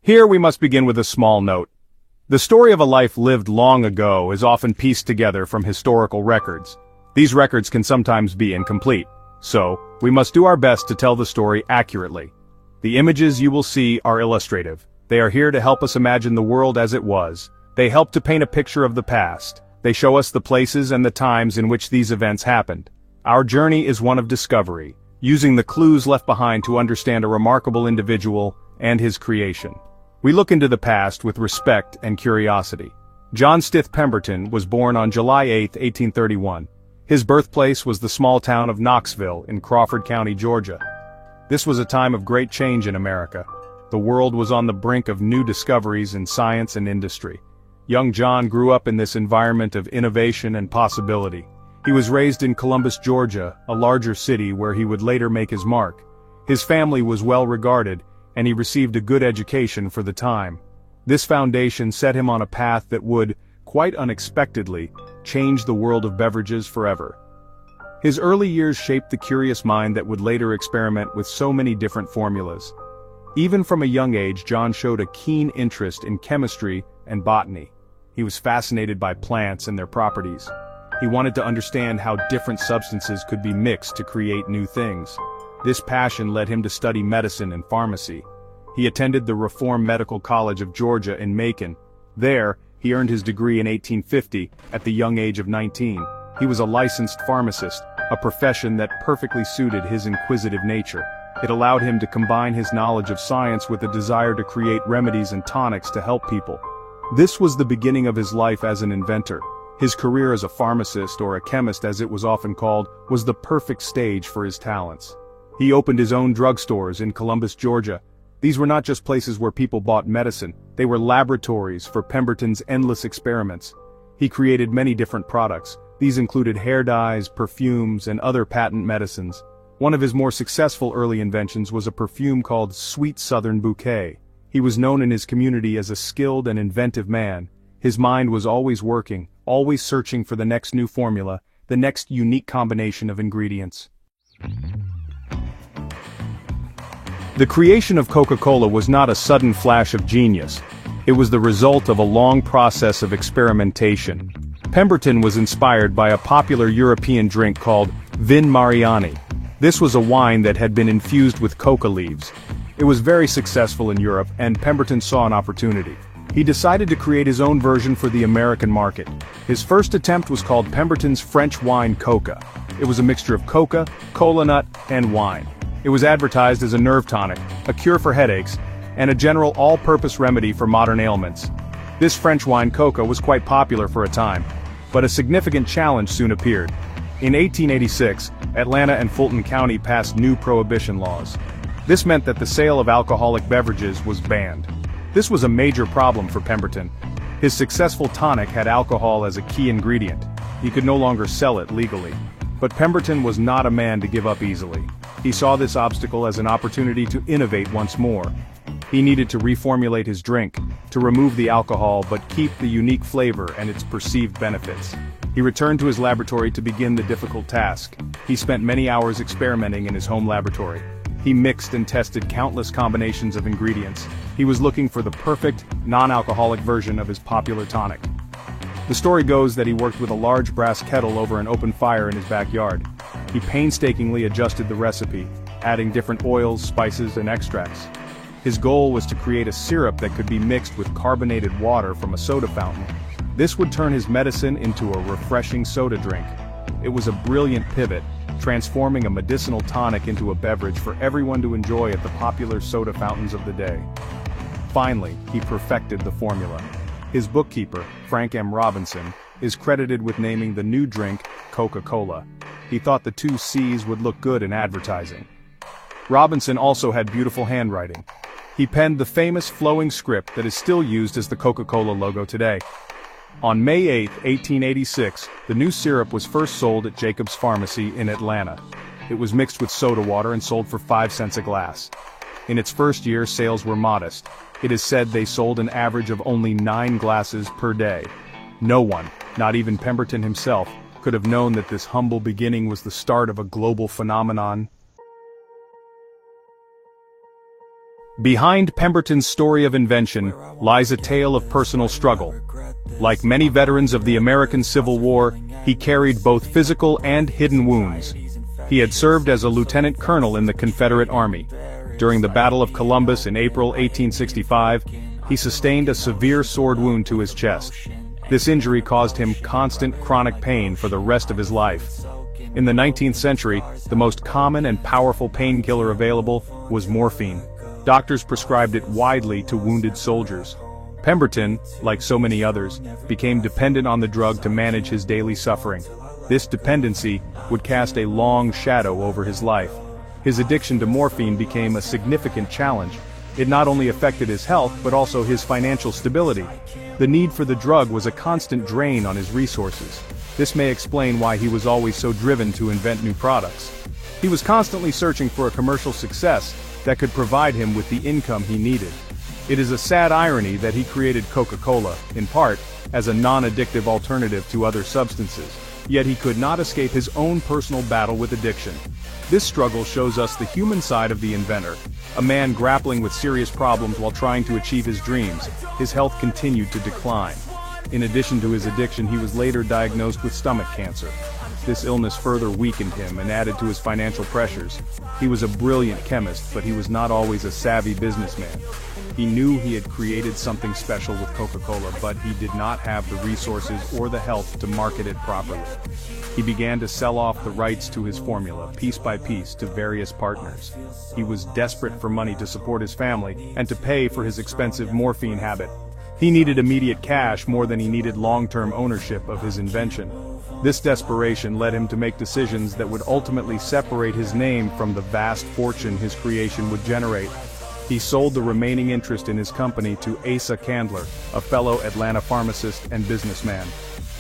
Here we must begin with a small note. The story of a life lived long ago is often pieced together from historical records. These records can sometimes be incomplete, so we must do our best to tell the story accurately. The images you will see are illustrative. They are here to help us imagine the world as it was. They help to paint a picture of the past. They show us the places and the times in which these events happened. Our journey is one of discovery, using the clues left behind to understand a remarkable individual and his creation. We look into the past with respect and curiosity. John Stith Pemberton was born on July 8, 1831. His birthplace was the small town of Knoxville in Crawford County, Georgia. This was a time of great change in America. The world was on the brink of new discoveries in science and industry. Young John grew up in this environment of innovation and possibility. He was raised in Columbus, Georgia, a larger city where he would later make his mark. His family was well regarded, and he received a good education for the time. This foundation set him on a path that would, quite unexpectedly, change the world of beverages forever. His early years shaped the curious mind that would later experiment with so many different formulas. Even from a young age, John showed a keen interest in chemistry and botany. He was fascinated by plants and their properties. He wanted to understand how different substances could be mixed to create new things. This passion led him to study medicine and pharmacy. He attended the Reformed Medical College of Georgia in Macon. There, he earned his degree in 1850, at the young age of 19. He was a licensed pharmacist, a profession that perfectly suited his inquisitive nature. It allowed him to combine his knowledge of science with a desire to create remedies and tonics to help people. This was the beginning of his life as an inventor. His career as a pharmacist, or a chemist as it was often called, was the perfect stage for his talents. He opened his own drugstores in Columbus, Georgia. These were not just places where people bought medicine, they were laboratories for Pemberton's endless experiments. He created many different products. These included hair dyes, perfumes, and other patent medicines. One of his more successful early inventions was a perfume called Sweet Southern Bouquet. He was known in his community as a skilled and inventive man. His mind was always working, always searching for the next new formula, the next unique combination of ingredients. The creation of Coca-Cola was not a sudden flash of genius. It was the result of a long process of experimentation. Pemberton was inspired by a popular European drink called Vin Mariani. This was a wine that had been infused with coca leaves. It was very successful in Europe, and Pemberton saw an opportunity. He decided to create his own version for the American market. His first attempt was called Pemberton's French Wine Coca. It was a mixture of coca, cola nut, and wine. It was advertised as a nerve tonic, a cure for headaches, and a general all-purpose remedy for modern ailments. This French wine coca was quite popular for a time, but a significant challenge soon appeared. In 1886, Atlanta and Fulton County passed new prohibition laws. This meant that the sale of alcoholic beverages was banned. This was a major problem for Pemberton. His successful tonic had alcohol as a key ingredient. He could no longer sell it legally. But Pemberton was not a man to give up easily. He saw this obstacle as an opportunity to innovate once more. He needed to reformulate his drink, to remove the alcohol but keep the unique flavor and its perceived benefits. He returned to his laboratory to begin the difficult task. He spent many hours experimenting in his home laboratory. He mixed and tested countless combinations of ingredients. He was looking for the perfect, non-alcoholic version of his popular tonic. The story goes that he worked with a large brass kettle over an open fire in his backyard. He painstakingly adjusted the recipe, adding different oils, spices, and extracts. His goal was to create a syrup that could be mixed with carbonated water from a soda fountain. This would turn his medicine into a refreshing soda drink. It was a brilliant pivot, transforming a medicinal tonic into a beverage for everyone to enjoy at the popular soda fountains of the day. Finally, he perfected the formula. His bookkeeper, Frank M. Robinson, is credited with naming the new drink Coca-Cola. He thought the two C's would look good in advertising. Robinson also had beautiful handwriting. He penned the famous flowing script that is still used as the Coca-Cola logo today. On May 8, 1886, the new syrup was first sold at Jacob's Pharmacy in Atlanta. It was mixed with soda water and sold for 5 cents a glass. In its first year, sales were modest. It is said they sold an average of only 9 glasses per day. No one, not even Pemberton himself, could have known that this humble beginning was the start of a global phenomenon. Behind Pemberton's story of invention lies a tale of personal struggle. Like many veterans of the American Civil War, he carried both physical and hidden wounds. He had served as a lieutenant colonel in the Confederate Army. During the Battle of Columbus in April 1865, he sustained a severe sword wound to his chest. This injury caused him constant chronic pain for the rest of his life. In the 19th century, the most common and powerful painkiller available was morphine. Doctors prescribed it widely to wounded soldiers. Pemberton, like so many others, became dependent on the drug to manage his daily suffering. This dependency would cast a long shadow over his life. His addiction to morphine became a significant challenge. It not only affected his health but also his financial stability. The need for the drug was a constant drain on his resources. This may explain why he was always so driven to invent new products. He was constantly searching for a commercial success that could provide him with the income he needed. It is a sad irony that he created Coca-Cola, in part, as a non-addictive alternative to other substances. Yet he could not escape his own personal battle with addiction. This struggle shows us the human side of the inventor, a man grappling with serious problems while trying to achieve his dreams. His health continued to decline. In addition to his addiction, he was later diagnosed with stomach cancer. This illness further weakened him and added to his financial pressures. He was a brilliant chemist, but he was not always a savvy businessman. He knew he had created something special with Coca-Cola, but he did not have the resources or the health to market it properly. He began to sell off the rights to his formula, piece by piece, to various partners. He was desperate for money to support his family and to pay for his expensive morphine habit. He needed immediate cash more than he needed long-term ownership of his invention. This desperation led him to make decisions that would ultimately separate his name from the vast fortune his creation would generate. He sold the remaining interest in his company to Asa Candler, a fellow Atlanta pharmacist and businessman.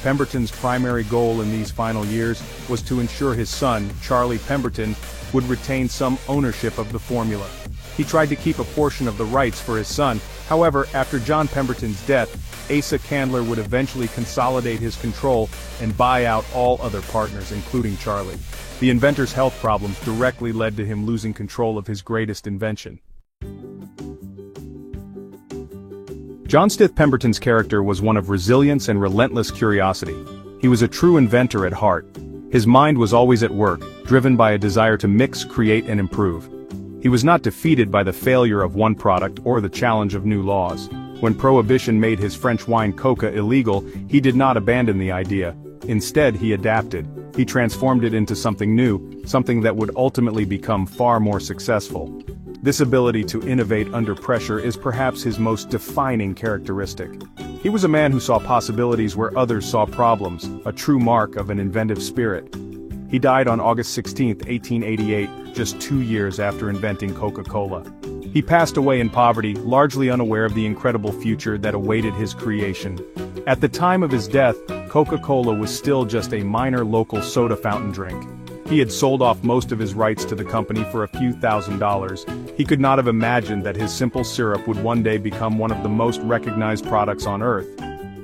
Pemberton's primary goal in these final years was to ensure his son, Charlie Pemberton, would retain some ownership of the formula. He tried to keep a portion of the rights for his son. However, after John Pemberton's death, Asa Candler would eventually consolidate his control and buy out all other partners, including Charlie. The inventor's health problems directly led to him losing control of his greatest invention. John Stith Pemberton's character was one of resilience and relentless curiosity. He was a true inventor at heart. His mind was always at work, driven by a desire to mix, create, and improve. He was not defeated by the failure of one product or the challenge of new laws. When Prohibition made his French wine Coca illegal, he did not abandon the idea. Instead, he adapted. He transformed it into something new, something that would ultimately become far more successful. This ability to innovate under pressure is perhaps his most defining characteristic. He was a man who saw possibilities where others saw problems, a true mark of an inventive spirit. He died on August 16, 1888, just 2 years after inventing Coca-Cola. He passed away in poverty, largely unaware of the incredible future that awaited his creation. At the time of his death, Coca-Cola was still just a minor local soda fountain drink. He had sold off most of his rights to the company for a few $1,000s. He could not have imagined that his simple syrup would one day become one of the most recognized products on Earth.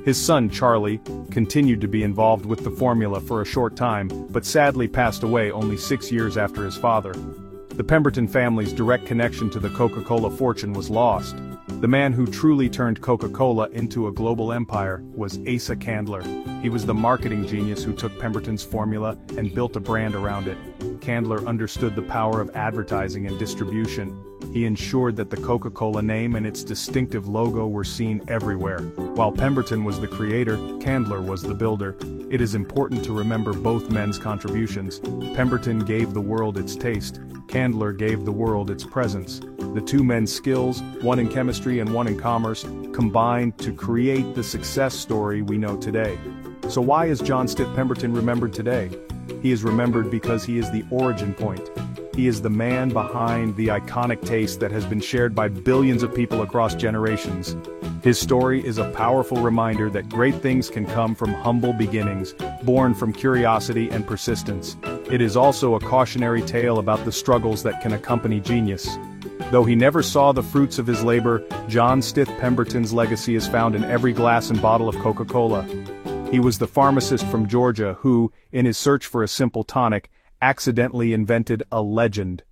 His son, Charlie, continued to be involved with the formula for a short time, but sadly passed away only 6 years after his father. The Pemberton family's direct connection to the Coca-Cola fortune was lost. The man who truly turned Coca-Cola into a global empire was Asa Candler. He was the marketing genius who took Pemberton's formula and built a brand around it. Candler understood the power of advertising and distribution. He ensured that the Coca-Cola name and its distinctive logo were seen everywhere. While Pemberton was the creator, Candler was the builder. It is important to remember both men's contributions. Pemberton gave the world its taste. Candler gave the world its presence. The two men's skills, one in chemistry and one in commerce, combined to create the success story we know today. So why is John Stith Pemberton remembered today? He is remembered because he is the origin point. He is the man behind the iconic taste that has been shared by billions of people across generations. His story is a powerful reminder that great things can come from humble beginnings, born from curiosity and persistence. It is also a cautionary tale about the struggles that can accompany genius. Though he never saw the fruits of his labor, John Stith Pemberton's legacy is found in every glass and bottle of Coca-Cola. He was the pharmacist from Georgia who, in his search for a simple tonic, accidentally invented a legend.